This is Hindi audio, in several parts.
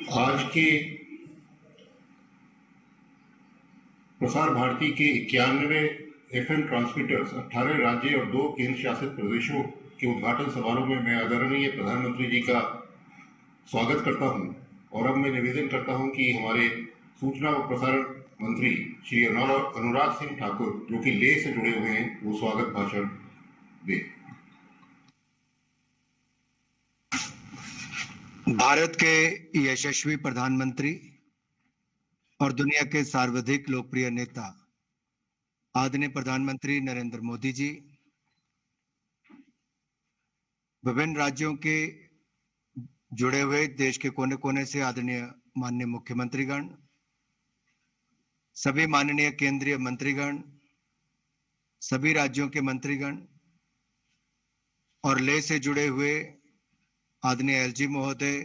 आज के प्रसार भारती के 91 एफएम ट्रांसमीटर्स 18 राज्य और 2 केंद्र शासित प्रदेशों के उद्घाटन समारोह में मैं आदरणीय प्रधानमंत्री जी का स्वागत करता हूं और अब मैं निवेदन करता हूं कि हमारे सूचना और प्रसारण मंत्री श्री अनुराग सिंह ठाकुर जो कि लेह से जुड़े हुए हैं वो स्वागत भाषण दें। भारत के यशस्वी प्रधानमंत्री और दुनिया के सर्वाधिक लोकप्रिय नेता आदरणीय प्रधानमंत्री नरेंद्र मोदी जी, विभिन्न राज्यों के जुड़े हुए देश के कोने कोने से आदरणीय माननीय मुख्यमंत्रीगण, सभी माननीय केंद्रीय मंत्रीगण, सभी राज्यों के मंत्रीगण और लेह से जुड़े हुए आदरणीय एलजी महोदय,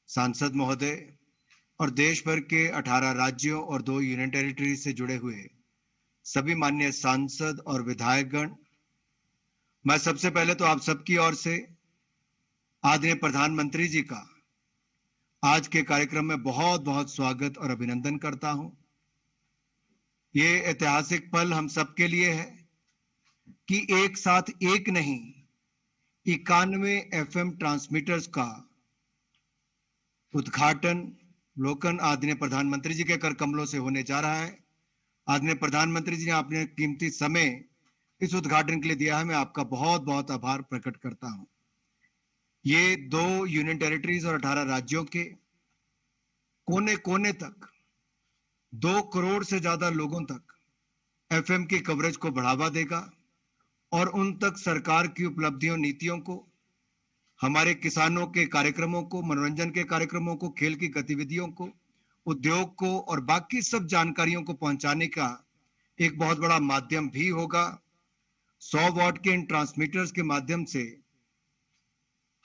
सांसद महोदय और देश भर के 18 राज्यों और 2 यूनियन टेरिटरी से जुड़े हुए सभी माननीय सांसद और विधायकगण, मैं सबसे पहले तो आप सबकी ओर से आदरणीय प्रधानमंत्री जी का आज के कार्यक्रम में बहुत बहुत स्वागत और अभिनंदन करता हूं। ये ऐतिहासिक पल हम सबके लिए है कि एक साथ एक नहीं 91 एफएम ट्रांसमीटर्स का उद्घाटन लोकन आदरणीय प्रधानमंत्री जी के कर कमलों से होने जा रहा है। आदरणीय प्रधानमंत्री जी ने अपने कीमती समय इस उद्घाटन के लिए दिया है, मैं आपका बहुत बहुत आभार प्रकट करता हूं। ये 2 यूनियन टेरिटरीज और 18 राज्यों के कोने कोने तक 2 करोड़ से ज्यादा लोगों तक एफएम की कवरेज को बढ़ावा देगा और उन तक सरकार की उपलब्धियों, नीतियों को, हमारे किसानों के कार्यक्रमों को, मनोरंजन के कार्यक्रमों को, खेल की गतिविधियों को, उद्योग को और बाकी सब जानकारियों को पहुंचाने का एक बहुत बड़ा माध्यम भी होगा। 100 वॉट के इन ट्रांसमीटर्स के माध्यम से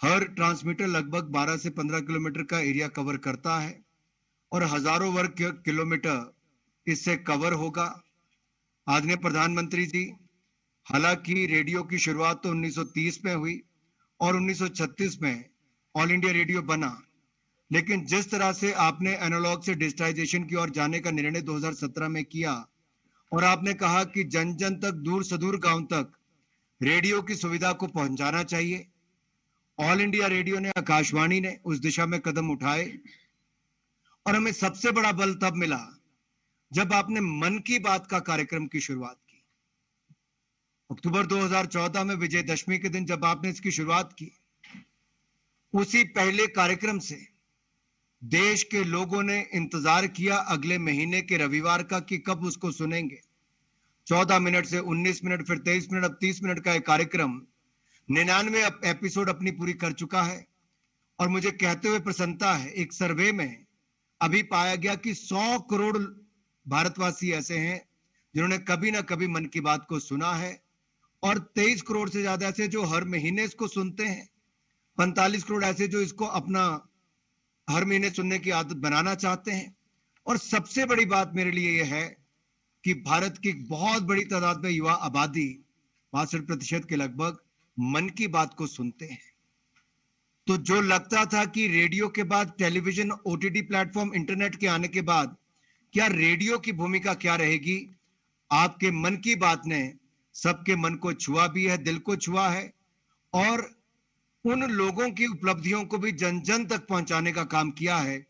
हर ट्रांसमीटर लगभग 12 से 15 किलोमीटर का एरिया कवर करता है और हजारों वर्ग किलोमीटर इससे कवर होगा। आदरणीय प्रधानमंत्री जी, हालांकि रेडियो की शुरुआत तो 1930 में हुई और 1936 में ऑल इंडिया रेडियो बना, लेकिन जिस तरह से आपने एनालॉग से डिजिटाइजेशन की ओर जाने का निर्णय 2017 में किया और आपने कहा कि जन जन तक, दूर सुदूर गांव तक रेडियो की सुविधा को पहुंचाना चाहिए, ऑल इंडिया रेडियो ने, आकाशवाणी ने उस दिशा में कदम उठाए और हमें सबसे बड़ा बल तब मिला जब आपने मन की बात का कार्यक्रम की शुरुआत की। अक्टूबर 2014 में विजयदशमी के दिन जब आपने इसकी शुरुआत की, उसी पहले कार्यक्रम से देश के लोगों ने इंतजार किया अगले महीने के रविवार का कि कब उसको सुनेंगे। 14 मिनट से 19 मिनट, फिर 23 मिनट, अब 30 मिनट का एक कार्यक्रम 99 एपिसोड अपनी पूरी कर चुका है और मुझे कहते हुए प्रसन्नता है, एक सर्वे में अभी पाया गया कि 100 करोड़ भारतवासी ऐसे हैं जिन्होंने कभी ना कभी मन की बात को सुना है और 23 करोड़ से ज्यादा ऐसे जो हर महीने इसको सुनते हैं, 45 करोड़ ऐसे जो इसको अपना हर महीने सुनने की आदत बनाना चाहते हैं। और सबसे बड़ी बात मेरे लिए यह है कि भारत की बहुत बड़ी तादाद में युवा आबादी 62% के लगभग मन की बात को सुनते हैं। तो जो लगता था कि रेडियो के बाद टेलीविजन, ओटीटी प्लेटफॉर्म, इंटरनेट के आने के बाद क्या रेडियो की भूमिका क्या रहेगी, आपके मन की बात ने सबके मन को छुआ भी है, दिल को छुआ है और उन लोगों की उपलब्धियों को भी जन जन तक पहुंचाने का काम किया है।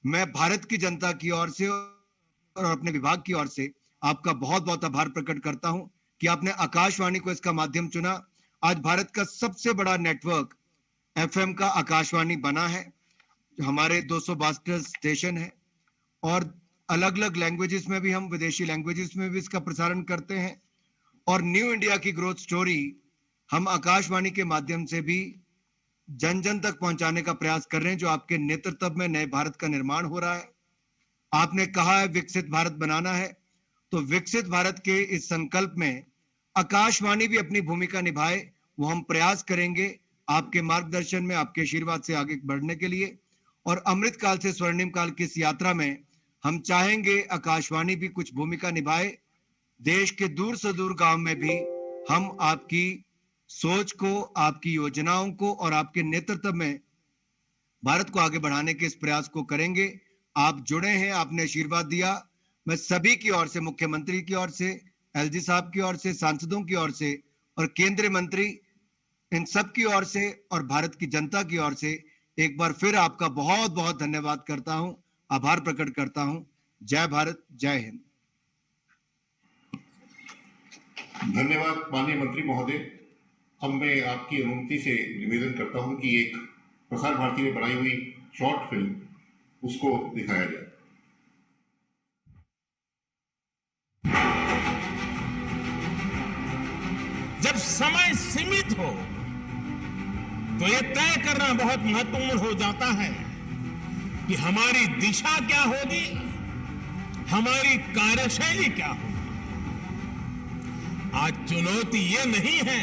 मैं भारत की जनता की ओर से और अपने विभाग की ओर से आपका बहुत बहुत आभार प्रकट करता हूं कि आपने आकाशवाणी को इसका माध्यम चुना। आज भारत का सबसे बड़ा नेटवर्क एफएम का आकाशवाणी बना है। हमारे 262 स्टेशन है और अलग अलग लैंग्वेजेस में भी, हम विदेशी लैंग्वेजेस में भी इसका प्रसारण करते हैं और न्यू इंडिया की ग्रोथ स्टोरी हम आकाशवाणी के माध्यम से भी जन जन तक पहुंचाने का प्रयास कर रहे हैं, जो आपके नेतृत्व में नए भारत का निर्माण हो रहा है। आपने कहा है विकसित भारत बनाना है, तो विकसित भारत के इस संकल्प में आकाशवाणी भी अपनी भूमिका निभाए, वो हम प्रयास करेंगे आपके मार्गदर्शन में, आपके आशीर्वाद से आगे बढ़ने के लिए। और अमृत काल से स्वर्णिम काल की इस यात्रा में हम चाहेंगे आकाशवाणी भी कुछ भूमिका निभाए। देश के दूर से दूर गांव में भी हम आपकी सोच को, आपकी योजनाओं को और आपके नेतृत्व में भारत को आगे बढ़ाने के इस प्रयास को करेंगे। आप जुड़े हैं, आपने आशीर्वाद दिया। मैं सभी की ओर से, मुख्यमंत्री की ओर से, एलजी साहब की ओर से, सांसदों की ओर से और केंद्रीय मंत्री, इन सब की ओर से और भारत की जनता की ओर से एक बार फिर आपका बहुत बहुत धन्यवाद करता हूं, आभार प्रकट करता हूं। जय भारत, जय हिंद। धन्यवाद माननीय मंत्री महोदय। अब मैं आपकी अनुमति से निवेदन करता हूं कि एक प्रसार भारती में बनाई हुई शॉर्ट फिल्म उसको दिखाया जाए। जब समय सीमित हो तो ये तय करना बहुत महत्वपूर्ण हो जाता है कि हमारी दिशा क्या होगी, हमारी कार्यशैली क्या होगी। आज चुनौती ये नहीं है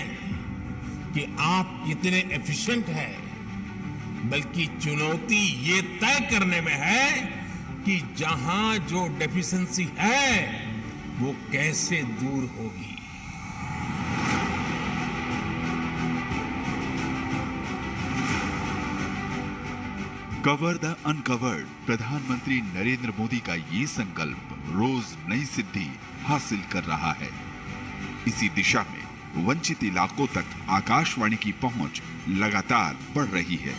कि आप कितने एफिशिएंट हैं, बल्कि चुनौती ये तय करने में है कि जहां जो डेफिशिएंसी है वो कैसे दूर होगी। Cover the uncovered. प्रधानमंत्री नरेंद्र मोदी का ये संकल्प रोज नई सिद्धि हासिल कर रहा है। इसी दिशा में वंचित इलाकों तक आकाशवाणी की पहुंच लगातार बढ़ रही है।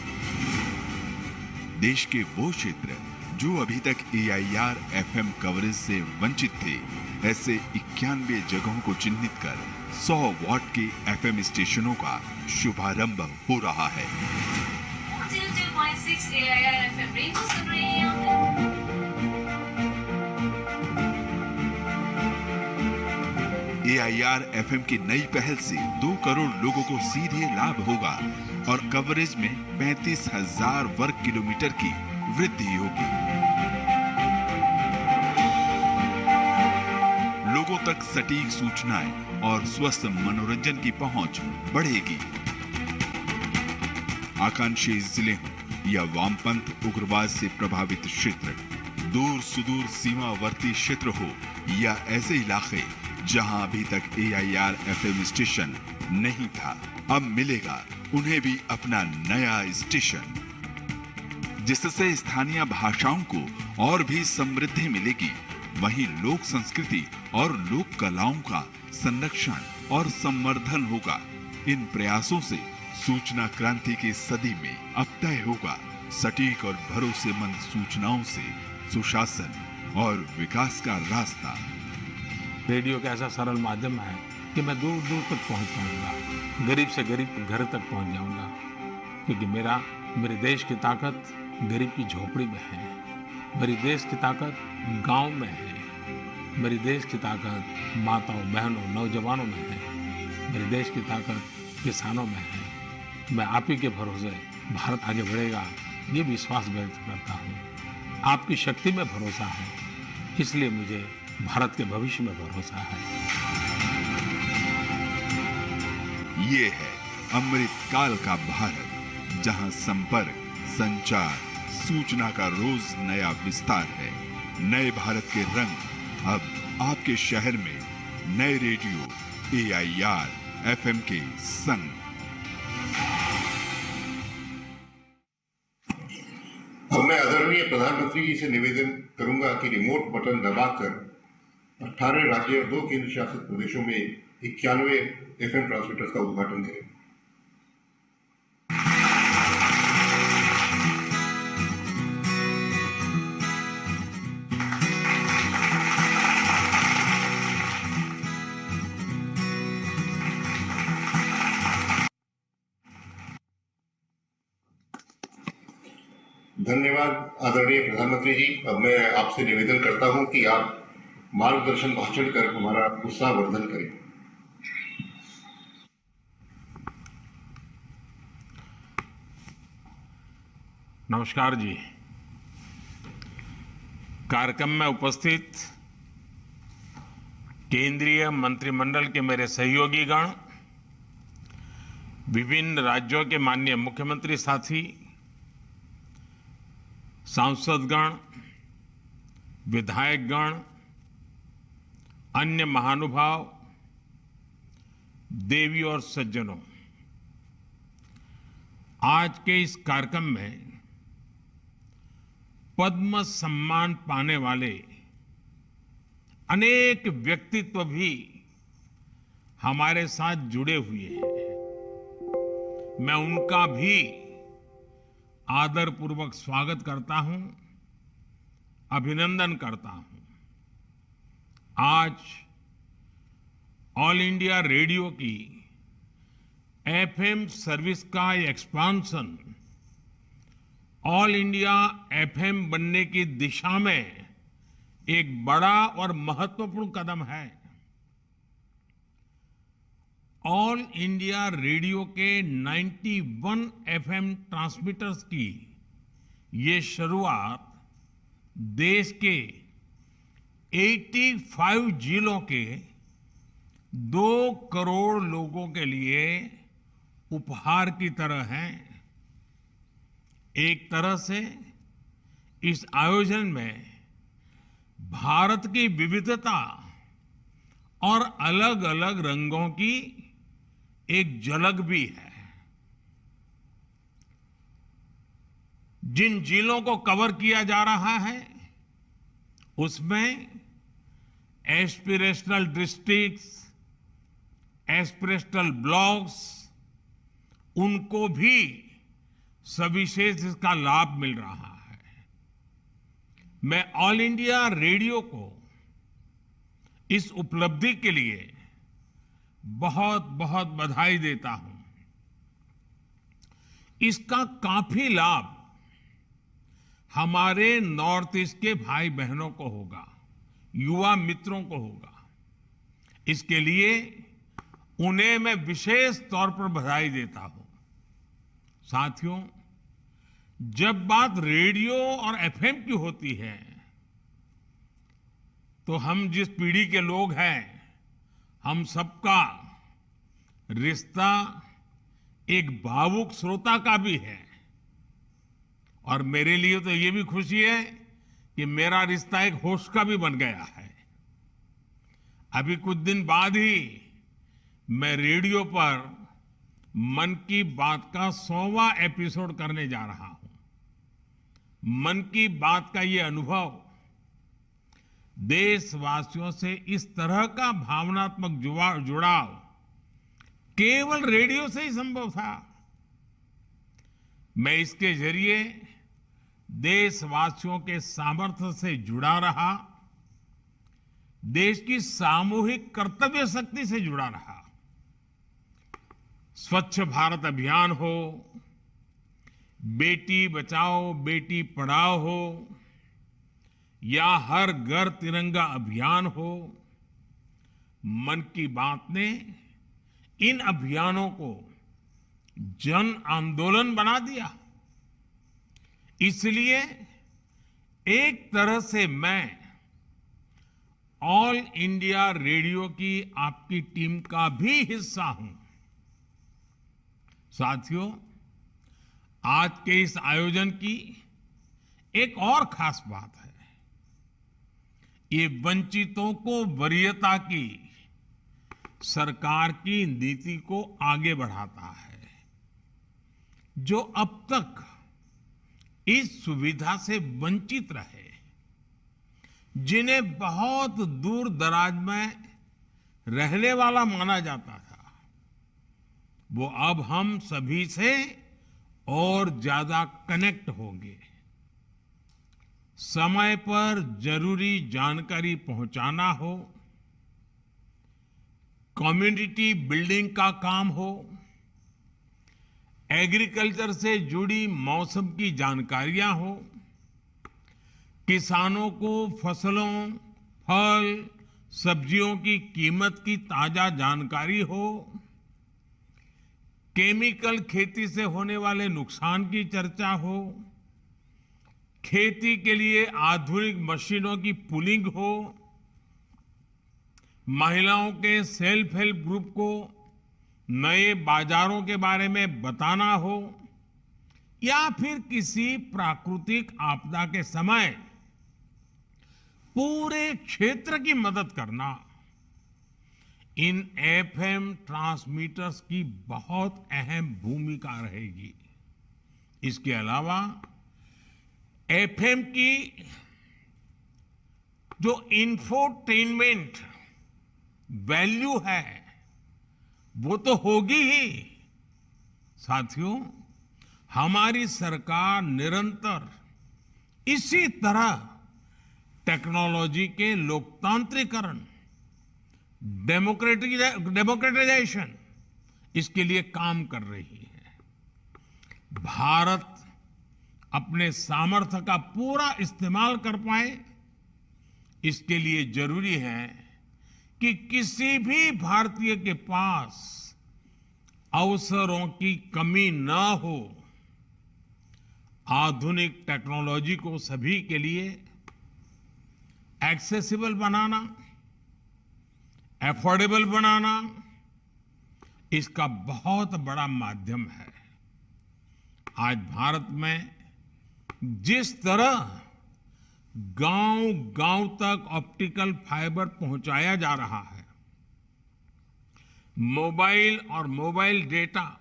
देश के वो क्षेत्र जो अभी तक AIR FM कवरेज से वंचित थे, ऐसे 91 जगहों को चिन्हित कर 100 वॉट के FM स्टेशनों का शुभारंभ हो रहा है। 102.6 AIR FM रेंज सुन रहे हैं आप। AIR FM की नई पहल से 2 करोड़ लोगों को सीधे लाभ होगा और कवरेज में 35,000 वर्ग किलोमीटर की वृद्धि होगी। लोगों तक सटीक सूचनाएं और स्वस्थ मनोरंजन की पहुंच बढ़ेगी। आकांक्षी जिले हों या वामपंथ उग्रवाद से प्रभावित क्षेत्र, दूर सुदूर सीमावर्ती क्षेत्र हो या ऐसे इलाके जहां अभी तक AIR FM स्टेशन नहीं था, अब मिलेगा उन्हें भी अपना नया स्टेशन, जिससे स्थानीय भाषाओं को और भी समृद्धि मिलेगी। वहीं लोक संस्कृति और लोक कलाओं का संरक्षण और संवर्धन होगा। इन प्रयासों से सूचना क्रांति की सदी में अब तय होगा सटीक और भरोसेमंद सूचनाओं से सुशासन और विकास का रास्ता। रेडियो का ऐसा सरल माध्यम है कि मैं दूर दूर तक पहुंच पाऊंगा, गरीब से गरीब के घर तक पहुंच जाऊंगा, क्योंकि मेरे देश की ताकत गरीब की झोपड़ी में है, मेरी देश की ताकत गांव में है, मेरी देश की ताकत माताओं बहनों नौजवानों में है, मेरे देश की ताकत किसानों में है। मैं आप ही के भरोसे भारत आगे बढ़ेगा, ये विश्वास व्यक्त करता हूँ। आपकी शक्ति में भरोसा है, इसलिए मुझे भारत के भविष्य में भरोसा है। ये है अमृत काल का भारत, जहां संपर्क, संचार, सूचना का रोज नया विस्तार है। नए भारत के रंग अब आपके शहर में नए रेडियो AIR FM के संग। अब मैं आदरणीय प्रधानमंत्री जी से निवेदन करूंगा कि रिमोट बटन दबाकर 18 राज्य और 2 केंद्र शासित प्रदेशों में 91 FM ट्रांसमीटर्स का उद्घाटन करें। धन्यवाद आदरणीय प्रधानमंत्री जी। अब मैं आपसे निवेदन करता हूं कि आप मार्गदर्शन भाषण कर हमारा उत्साह वर्धन करें। नमस्कार जी। कार्यक्रम में उपस्थित केंद्रीय मंत्रिमंडल के मेरे सहयोगी गण, विभिन्न राज्यों के माननीय मुख्यमंत्री साथी, सांसदगण, विधायकगण, अन्य महानुभाव, देवी और सज्जनों, आज के इस कार्यक्रम में पद्म सम्मान पाने वाले अनेक व्यक्तित्व भी हमारे साथ जुड़े हुए हैं। मैं उनका भी आदरपूर्वक स्वागत करता हूं, अभिनंदन करता हूं। आज ऑल इंडिया रेडियो की एफएम सर्विस का एक्सपांशन ऑल इंडिया एफएम बनने की दिशा में एक बड़ा और महत्वपूर्ण कदम है। ऑल इंडिया रेडियो के 91 एफएम ट्रांसमीटर्स की ये शुरुआत देश के 85 जिलों के 2 करोड़ लोगों के लिए उपहार की तरह है। एक तरह से इस आयोजन में भारत की विविधता और अलग अलग रंगों की एक झलक भी है। जिन जिलों को कवर किया जा रहा है उसमें एस्पिरेशनल डिस्ट्रिक्ट्स, एस्पिरेशनल ब्लॉक्स, उनको भी सविशेष इसका लाभ मिल रहा है। मैं ऑल इंडिया रेडियो को इस उपलब्धि के लिए बहुत बहुत बधाई देता हूं। इसका काफी लाभ हमारे नॉर्थ ईस्ट के भाई बहनों को होगा, युवा मित्रों को होगा। इसके लिए उन्हें मैं विशेष तौर पर बधाई देता हूं। साथियों, जब बात रेडियो और एफएम की होती है तो हम जिस पीढ़ी के लोग हैं, हम सबका रिश्ता एक भावुक श्रोता का भी है। और मेरे लिए तो ये भी खुशी है कि मेरा रिश्ता एक होस्ट का भी बन गया है। अभी कुछ दिन बाद ही मैं रेडियो पर मन की बात का 100वां एपिसोड करने जा रहा हूं। मन की बात का ये अनुभव देशवासियों से इस तरह का भावनात्मक जुड़ाव केवल रेडियो से ही संभव था। मैं इसके जरिए देशवासियों के सामर्थ्य से जुड़ा रहा, देश की सामूहिक कर्तव्य शक्ति से जुड़ा रहा। स्वच्छ भारत अभियान हो, बेटी बचाओ बेटी पढ़ाओ हो, या हर घर तिरंगा अभियान हो, मन की बात ने इन अभियानों को जन आंदोलन बना दिया। इसलिए एक तरह से मैं ऑल इंडिया रेडियो की आपकी टीम का भी हिस्सा हूं। साथियों, आज के इस आयोजन की एक और खास बात है। ये वंचितों को वरीयता की सरकार की नीति को आगे बढ़ाता है, जो अब तक इस सुविधा से वंचित रहे, जिन्हें बहुत दूर दराज में रहने वाला माना जाता था, वो अब हम सभी से और ज्यादा कनेक्ट होंगे। समय पर जरूरी जानकारी पहुंचाना हो, कम्युनिटी बिल्डिंग का काम हो, एग्रीकल्चर से जुड़ी मौसम की जानकारियां हो, किसानों को फसलों, फल, सब्जियों की कीमत की ताजा जानकारी हो, केमिकल खेती से होने वाले नुकसान की चर्चा हो, खेती के लिए आधुनिक मशीनों की पुलिंग हो, महिलाओं के सेल्फ हेल्प ग्रुप को नए बाजारों के बारे में बताना हो, या फिर किसी प्राकृतिक आपदा के समय पूरे क्षेत्र की मदद करना, इन एफएम ट्रांसमीटर्स की बहुत अहम भूमिका रहेगी। इसके अलावा एफएम की जो इंफोटेनमेंट वैल्यू है वो तो होगी ही। साथियों, हमारी सरकार निरंतर इसी तरह टेक्नोलॉजी के लोकतांत्रिकरण, डेमोक्रेटाइजेशन, इसके लिए काम कर रही है। भारत अपने सामर्थ्य का पूरा इस्तेमाल कर पाए, इसके लिए जरूरी है कि किसी भी भारतीय के पास अवसरों की कमी न हो। आधुनिक टेक्नोलॉजी को सभी के लिए एक्सेसिबल बनाना, अफोर्डेबल बनाना, इसका बहुत बड़ा माध्यम है। आज भारत में जिस तरह गांव-गांव तक ऑप्टिकल फाइबर पहुंचाया जा रहा है, मोबाइल और मोबाइल डेटा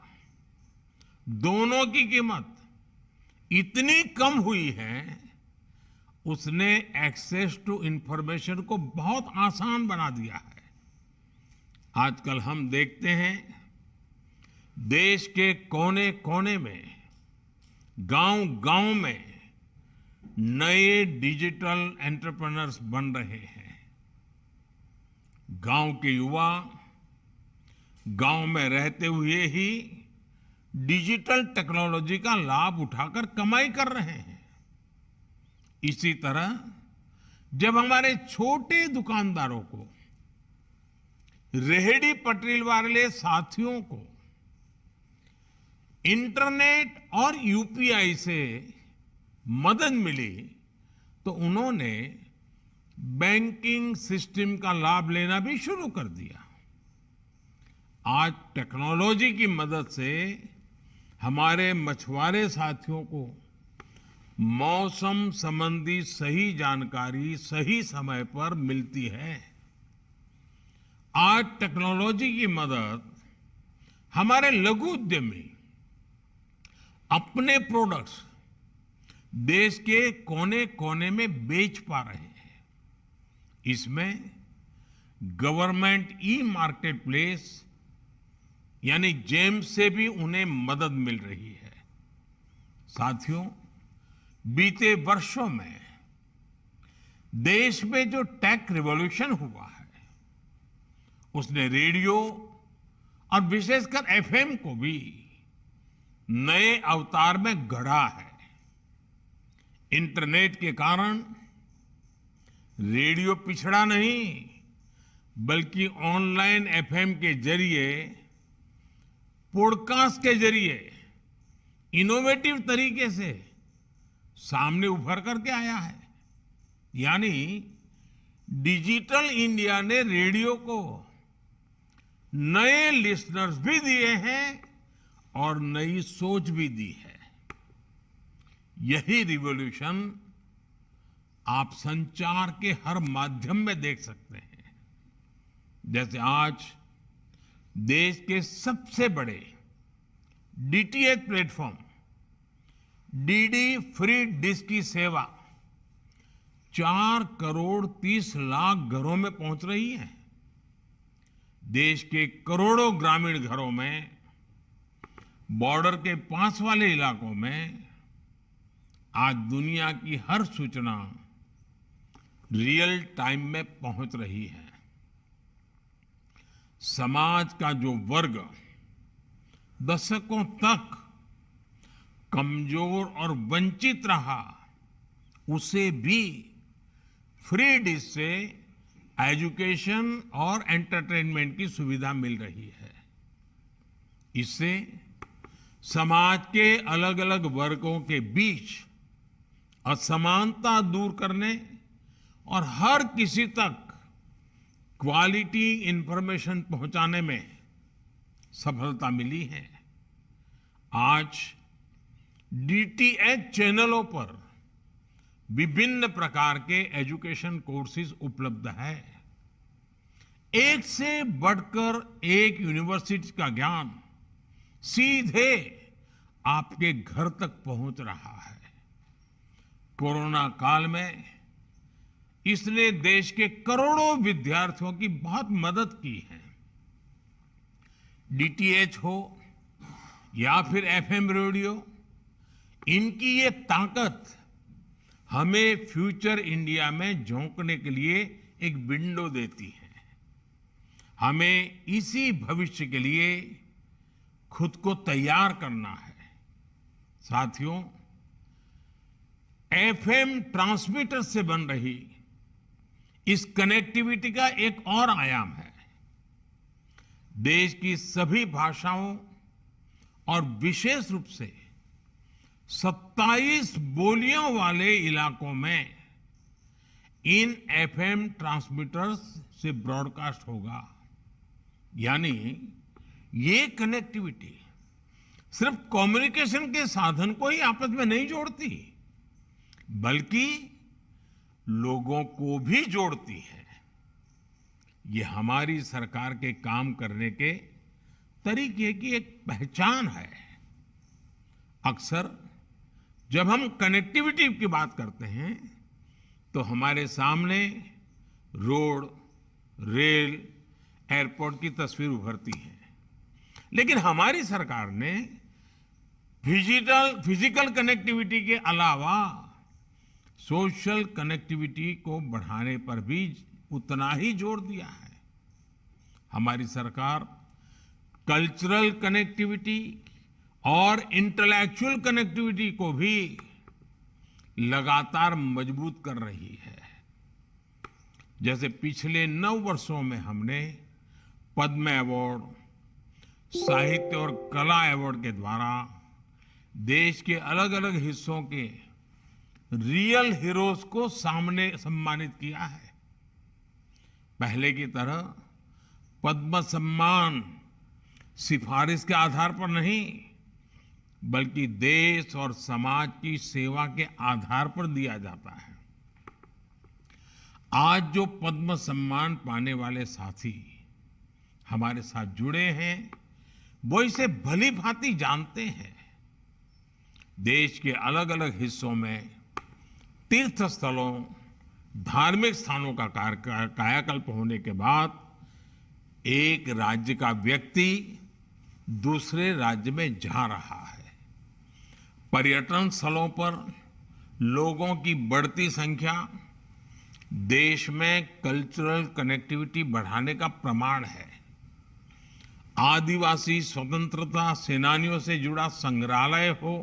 दोनों की कीमत इतनी कम हुई है, उसने एक्सेस टू इंफॉर्मेशन को बहुत आसान बना दिया है। आजकल हम देखते हैं देश के कोने-कोने में, गांव-गांव में नए डिजिटल एंटरप्रेन्योर्स बन रहे हैं। गांव के युवा गांव में रहते हुए ही डिजिटल टेक्नोलॉजी का लाभ उठाकर कमाई कर रहे हैं। इसी तरह जब हमारे छोटे दुकानदारों को, रेहड़ी पटरी वाले साथियों को इंटरनेट और यूपीआई से मदद मिली, तो उन्होंने बैंकिंग सिस्टम का लाभ लेना भी शुरू कर दिया। आज टेक्नोलॉजी की मदद से हमारे मछुआरे साथियों को मौसम संबंधी सही जानकारी सही समय पर मिलती है। आज टेक्नोलॉजी की मदद हमारे लघु उद्यमी अपने प्रोडक्ट्स देश के कोने-कोने में बेच पा रहे हैं। इसमें गवर्नमेंट ई मार्केट प्लेस यानी जेम से भी उन्हें मदद मिल रही है। साथियों, बीते वर्षों में देश में जो टेक रिवॉल्यूशन हुआ है, उसने रेडियो और विशेषकर एफएम को भी नए अवतार में गढ़ा है। इंटरनेट के कारण रेडियो पिछड़ा नहीं, बल्कि ऑनलाइन एफएम के जरिए, पॉडकास्ट के जरिए इनोवेटिव तरीके से सामने उभर करके आया है। यानी डिजिटल इंडिया ने रेडियो को नए लिसनर्स भी दिए हैं और नई सोच भी दी है। यही रिवॉल्यूशन आप संचार के हर माध्यम में देख सकते हैं। जैसे आज देश के सबसे बड़े DTH platform DD free dish की सेवा 4 करोड़ 30 लाख घरों में पहुंच रही है। देश के करोड़ों ग्रामीण घरों में, बॉर्डर के पास वाले इलाकों में आज दुनिया की हर सूचना रियल टाइम में पहुंच रही है। समाज का जो वर्ग दशकों तक कमजोर और वंचित रहा, उसे भी फ्री डिश से एजुकेशन और एंटरटेनमेंट की सुविधा मिल रही है। इससे समाज के अलग अलग वर्गों के बीच असमानता दूर करने और हर किसी तक क्वालिटी इंफॉर्मेशन पहुंचाने में सफलता मिली है। आज डीटीएच चैनलों पर विभिन्न प्रकार के एजुकेशन कोर्सेज उपलब्ध है। एक से बढ़कर एक यूनिवर्सिटी का ज्ञान सीधे आपके घर तक पहुंच रहा है। कोरोना काल में इसने देश के करोड़ों विद्यार्थियों की बहुत मदद की है। डीटीएच हो या फिर एफएम रेडियो, इनकी ये ताकत हमें फ्यूचर इंडिया में झोंकने के लिए एक विंडो देती है। हमें इसी भविष्य के लिए खुद को तैयार करना है। साथियों, एफएम ट्रांसमीटर से बन रही इस कनेक्टिविटी का एक और आयाम है। देश की सभी भाषाओं और विशेष रूप से 27 बोलियों वाले इलाकों में इन एफएम ट्रांसमीटर्स से ब्रॉडकास्ट होगा। यानी ये कनेक्टिविटी सिर्फ कम्युनिकेशन के साधन को ही आपस में नहीं जोड़ती, बल्कि लोगों को भी जोड़ती है। ये हमारी सरकार के काम करने के तरीके की एक पहचान है। अक्सर जब हम कनेक्टिविटी की बात करते हैं तो हमारे सामने रोड, रेल, एयरपोर्ट की तस्वीर उभरती है, लेकिन हमारी सरकार ने फिजिकल कनेक्टिविटी के अलावा सोशल कनेक्टिविटी को बढ़ाने पर भी उतना ही जोर दिया है। हमारी सरकार कल्चरल कनेक्टिविटी और इंटेलेक्चुअल कनेक्टिविटी को भी लगातार मजबूत कर रही है। जैसे पिछले 9 वर्षों में हमने पद्म अवार्ड, साहित्य और कला अवार्ड के द्वारा देश के अलग अलग हिस्सों के रियल हीरोज को सामने सम्मानित किया है। पहले की तरह पद्म सम्मान सिफारिश के आधार पर नहीं, बल्कि देश और समाज की सेवा के आधार पर दिया जाता है। आज जो पद्म सम्मान पाने वाले साथी हमारे साथ जुड़े हैं, वो इसे भली भांति जानते हैं। देश के अलग अलग हिस्सों में तीर्थ स्थलों, धार्मिक स्थानों का कायाकल्प होने के बाद एक राज्य का व्यक्ति दूसरे राज्य में जा रहा है। पर्यटन स्थलों पर लोगों की बढ़ती संख्या देश में कल्चरल कनेक्टिविटी बढ़ाने का प्रमाण है। आदिवासी स्वतंत्रता सेनानियों से जुड़ा संग्रहालय हो,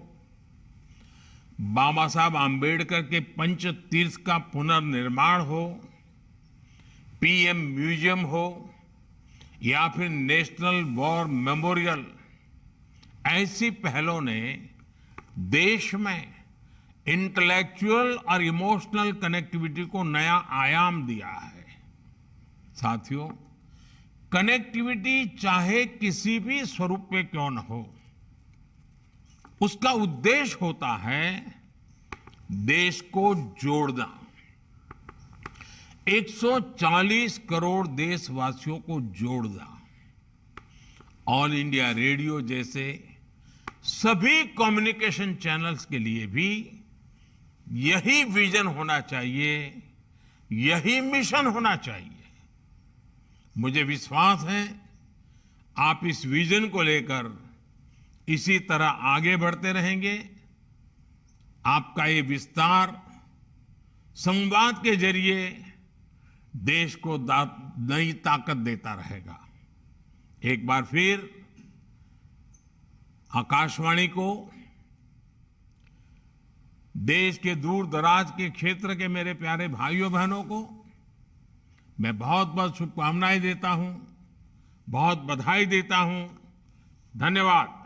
बाबा साहब आम्बेडकर के पंच तीर्थ का पुनर्निर्माण हो, पीएम म्यूजियम हो या फिर नेशनल वॉर मेमोरियल, ऐसी पहलों ने देश में इंटेलेक्चुअल और इमोशनल कनेक्टिविटी को नया आयाम दिया है। साथियों, कनेक्टिविटी चाहे किसी भी स्वरूप में क्यों न हो, उसका उद्देश्य होता है देश को जोड़ना। 140 करोड़ देशवासियों को जोड़ना। ऑल इंडिया रेडियो जैसे सभी कम्युनिकेशन चैनल्स के लिए भी यही विजन होना चाहिए, यही मिशन होना चाहिए। मुझे विश्वास है आप इस विजन को लेकर इसी तरह आगे बढ़ते रहेंगे। आपका ये विस्तार संवाद के जरिए देश को नई ताकत देता रहेगा। एक बार फिर आकाशवाणी को, देश के दूर दराज के क्षेत्र के मेरे प्यारे भाइयों बहनों को मैं बहुत बहुत शुभकामनाएं देता हूं, बहुत बधाई देता हूं। धन्यवाद।